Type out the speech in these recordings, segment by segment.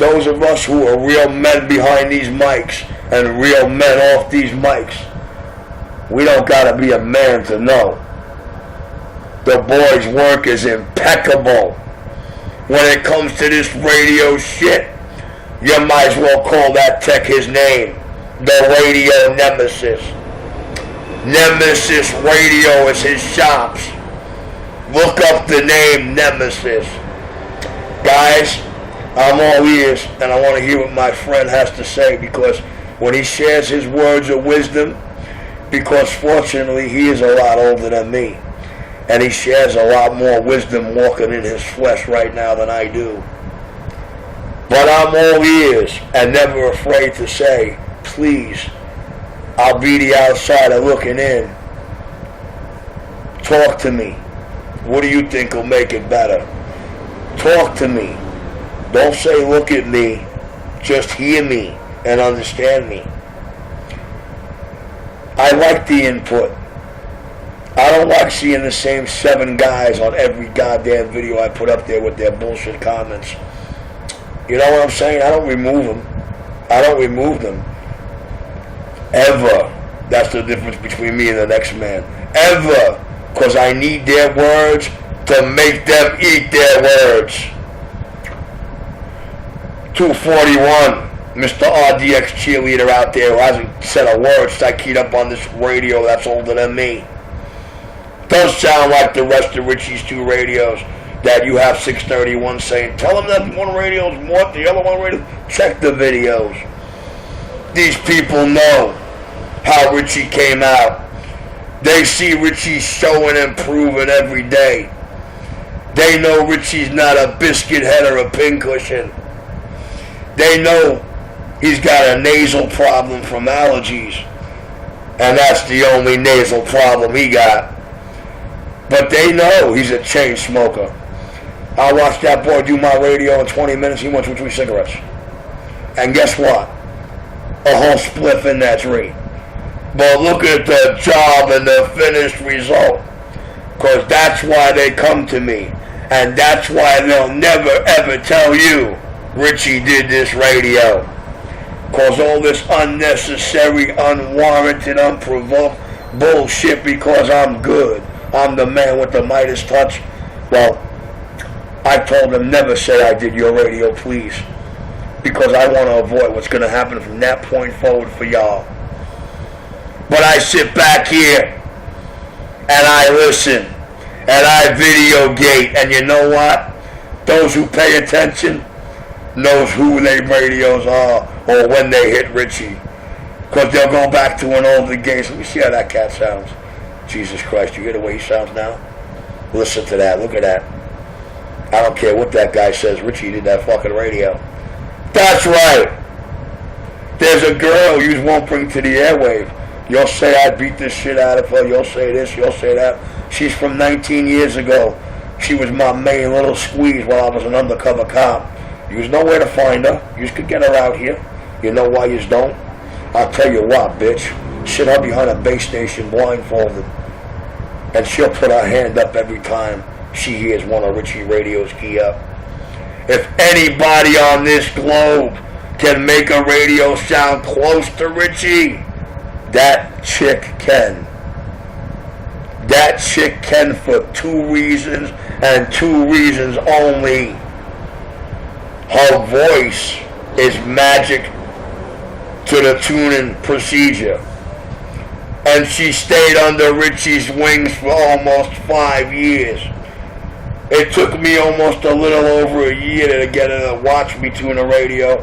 those of us who are real men behind these mics and real men off these mics, we don't gotta be a man to know. The boy's work is impeccable. When it comes to this radio shit, you might as well call that tech his name. The Radio Nemesis. Nemesis Radio is his shops. Look up the name Nemesis. Guys, I'm all ears, and I want to hear what my friend has to say, because when he shares his words of wisdom, because fortunately he is a lot older than me, and he shares a lot more wisdom walking in his flesh right now than I do. But I'm all ears and never afraid to say, please, I'll be the outsider looking in. Talk to me. What do you think will make it better? Talk to me. Don't say look at me. Just hear me and understand me. I like the input. I don't like seeing the same 7 guys on every goddamn video I put up there with their bullshit comments. You know what I'm saying? I don't remove them. I don't remove them. Ever. That's the difference between me and the next man. Ever. Because I need their words to make them eat their words. 241. Mr. RDX cheerleader out there who hasn't said a word since I keyed up on this radio that's older than me. Does sound like the rest of Richie's 2 radios that you have 631 saying, tell them that one radio is more than the other one radio. Check the videos. These people know how Richie came out. They see Richie showing and proving every day. They know Richie's not a biscuit head or a pincushion. They know he's got a nasal problem from allergies, and that's the only nasal problem he got. But they know he's a chain smoker. I watched that boy do my radio in 20 minutes. He went through 3 cigarettes. And guess what? A whole spliff in that tree. But look at the job and the finished result. Because that's why they come to me. And that's why they'll never ever tell you Richie did this radio. Because all this unnecessary, unwarranted, unprovoked bullshit because I'm good. I'm the man with the Midas touch. Well, I told them never say I did your radio, please. Because I want to avoid what's going to happen from that point forward for y'all. But I sit back here and I listen and I videogate, and you know what? Those who pay attention knows who their radios are or when they hit Richie. Because they'll go back to an older game. Let me see how that cat sounds. Jesus Christ, you hear the way he sounds now? Listen to that, look at that. I don't care what that guy says, Richie did that fucking radio. That's right. There's a girl you won't bring to the airwave. You'll say I beat this shit out of her, you'll say this, you'll say that. She's from 19 years ago. She was my main little squeeze while I was an undercover cop. You know where to find her. You could get her out here. You know why you don't? I'll tell you what, bitch. Sit her behind a base station blindfolded, and she'll put her hand up every time she hears one of Richie Radio's key up. If anybody on this globe can make a radio sound close to Richie, that chick can. That chick can for 2 reasons, and 2 reasons only. Her voice is magic to the tuning procedure. And she stayed under Richie's wings for almost 5 years. It took me almost a little over a year to get her to watch me tune a radio,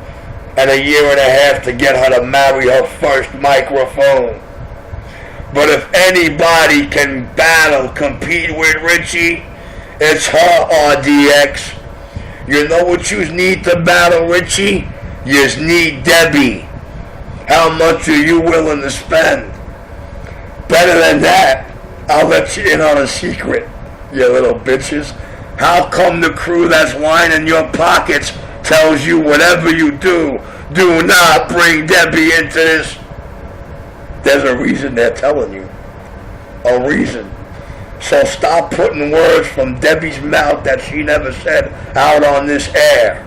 and a year and a half to get her to marry her first microphone. But if anybody can battle, compete with Richie, it's her, RDX. You know what you need to battle Richie? You need Debbie. How much are you willing to spend? Better than that, I'll let you in on a secret, you little bitches. How come the crew that's lining your pockets tells you whatever you do not bring Debbie into this? There's a reason they're telling you. A reason. So stop putting words from Debbie's mouth that she never said out on this air.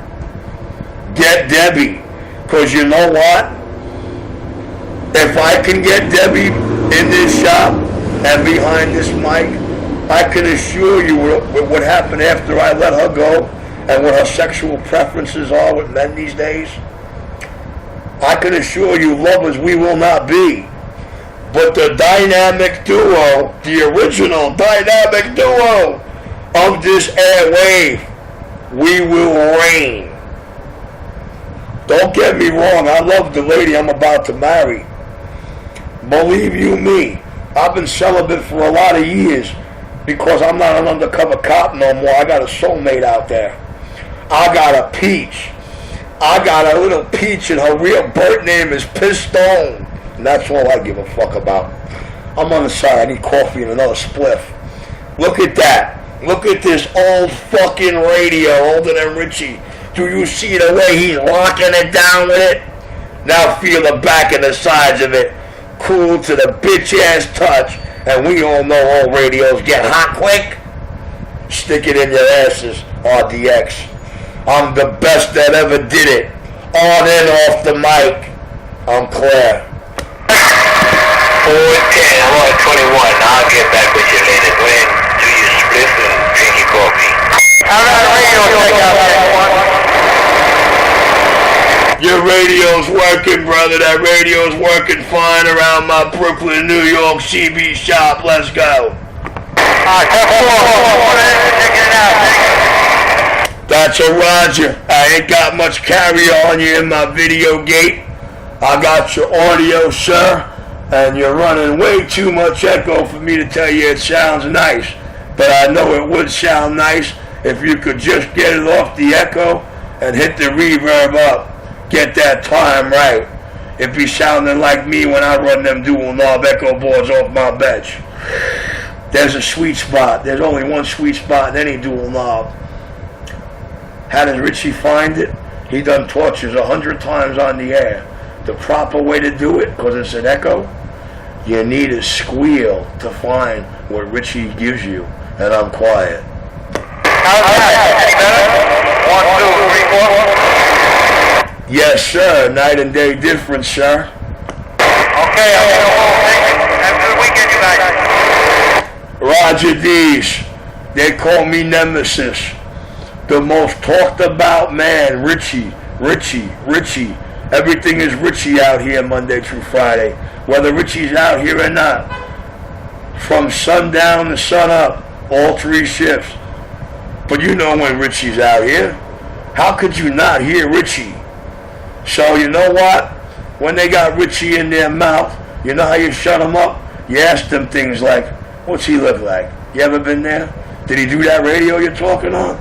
Get Debbie. Because you know what? If I can get Debbie in this shop and behind this mic, I can assure you what happened after I let her go and what her sexual preferences are with men these days. I can assure you, lovers we will not be. But the dynamic duo, the original dynamic duo of this airwave, we will reign. Don't get me wrong, I love the lady I'm about to marry. Believe you me, I've been celibate for a lot of years because I'm not an undercover cop no more. I got a soulmate out there. I got a peach. I got a little peach and her real birth name is Pistone. And that's all I give a fuck about. I'm on the side. I need coffee and another spliff. Look at that. Look at this old fucking radio, older than Richie. Do you see the way he's locking it down with it? Now feel the back and the sides of it. Cool to the bitch-ass touch. And we all know old radios get hot quick. Stick it in your asses, RDX. I'm the best that ever did it. On and off the mic. I'm Claire. 410, I'm on 21. I'll get back with you later. Go ahead and do your split and drink your coffee. I'm not radio check out. Your radio's working, brother. That radio's working fine around my Brooklyn, New York CB shop. Let's go. Alright, 4-4. Checking it out. That's a Roger. I ain't got much carry on you in my video gate. I got your audio, sir, and you're running way too much echo for me to tell you it sounds nice. But I know it would sound nice if you could just get it off the echo and hit the reverb up. Get that time right. It'd be sounding like me when I run them dual knob echo boards off my bench. There's a sweet spot. There's only one sweet spot in any dual knob. How does Richie find it? He done tortures 100 times on the air. The proper way to do it, because it's an echo, you need a squeal to find what Richie gives you. And I'm quiet. How's that? Any better? 1, 2, 3, 4? Yes, sir. Night and day difference, sir. Okay, I'm going to hold. Have a good weekend, you guys. Roger D's. They call me Nemesis. The most talked about man, Richie. Everything is Richie out here Monday through Friday. Whether Richie's out here or not. From sundown to sun up. All 3 shifts. But you know when Richie's out here. How could you not hear Richie? So you know what? When they got Richie in their mouth, you know how you shut them up? You ask them things like, what's he look like? You ever been there? Did he do that radio you're talking on?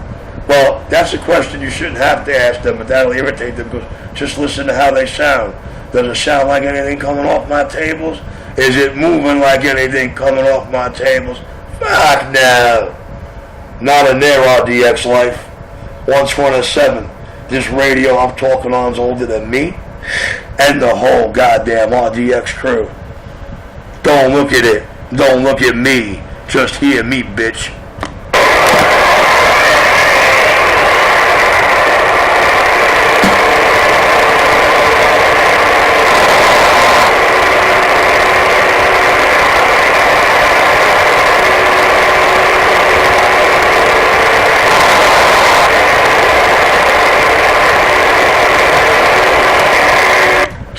Well, that's a question you shouldn't have to ask them, but that'll irritate them because just listen to how they sound. Does it sound like anything coming off my tables? Is it moving like anything coming off my tables? Fuck no. Not in their RDX life. 127. This radio I'm talking on is older than me and the whole goddamn RDX crew. Don't look at it. Don't look at me. Just hear me, bitch.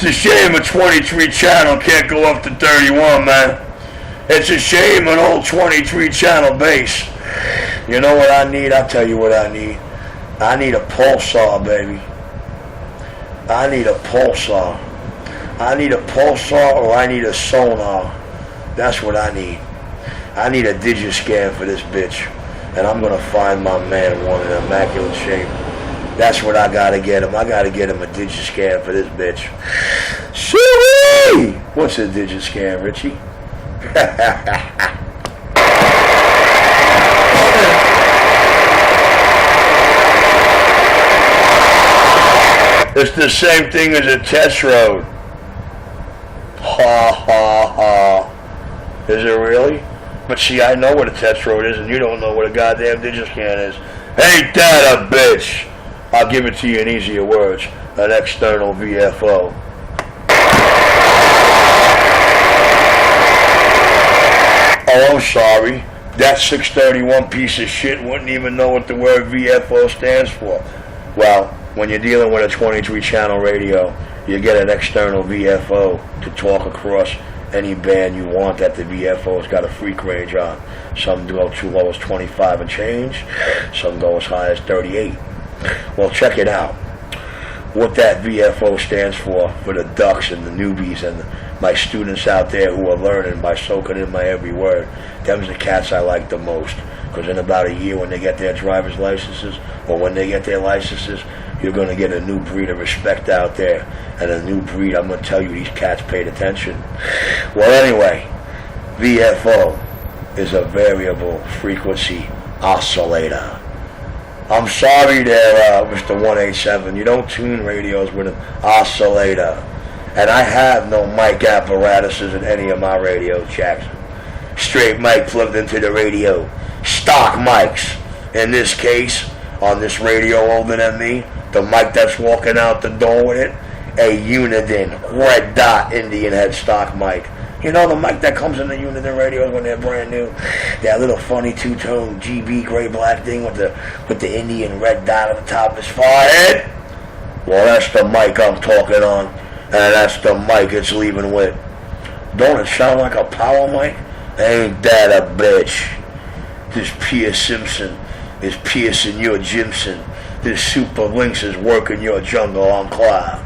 It's a shame a 23 channel can't go up to 31, man. It's a shame an old 23 channel bass. You know what I need? I'll tell you what I need. I need a pulsar, baby. I need a pulsar. I need a pulsar or I need a sonar. That's what I need. I need a digiscan for this bitch. And I'm going to find my man one in immaculate shape. That's what I gotta get him. I gotta get him a digiscan for this bitch. Shoo-wee! What's a digiscan, Richie? It's the same thing as a test road. Ha ha ha. Is it really? But see, I know what a test road is and you don't know what a goddamn digiscan is. Ain't that a bitch? I'll give it to you in easier words. An external VFO. Oh, I'm sorry. That 631 piece of shit wouldn't even know what the word VFO stands for. Well, when you're dealing with a 23 channel radio, you get an external VFO to talk across any band you want that the VFO's got a freak range on. Some go too low as 25 and change, some go as high as 38. Well, check it out. What that VFO stands for the ducks and the newbies and my students out there who are learning by soaking in my every word, them's the cats I like the most. Because in about a year when they get their driver's licenses, or when they get their licenses, you're going to get a new breed of respect out there. And a new breed, I'm going to tell you, these cats paid attention. Well, anyway, VFO is a variable frequency oscillator. I'm sorry there, Mr. 187. You don't tune radios with an oscillator. And I have no mic apparatuses in any of my radio jacks. Straight mic plugged into the radio. Stock mics. In this case, on this radio older than me, the mic that's walking out the door with it, a Uniden red dot Indian head stock mic. You know the mic that comes in the Uniden radios when they're brand new? That little funny two-tone GB gray-black thing with the Indian red dot at the top of his forehead? Well, that's the mic I'm talking on, and that's the mic it's leaving with. Don't it sound like a power mic? Ain't that a bitch? This Pierce Simpson is piercing your Jimson. This Super Lynx is working your jungle on cloud.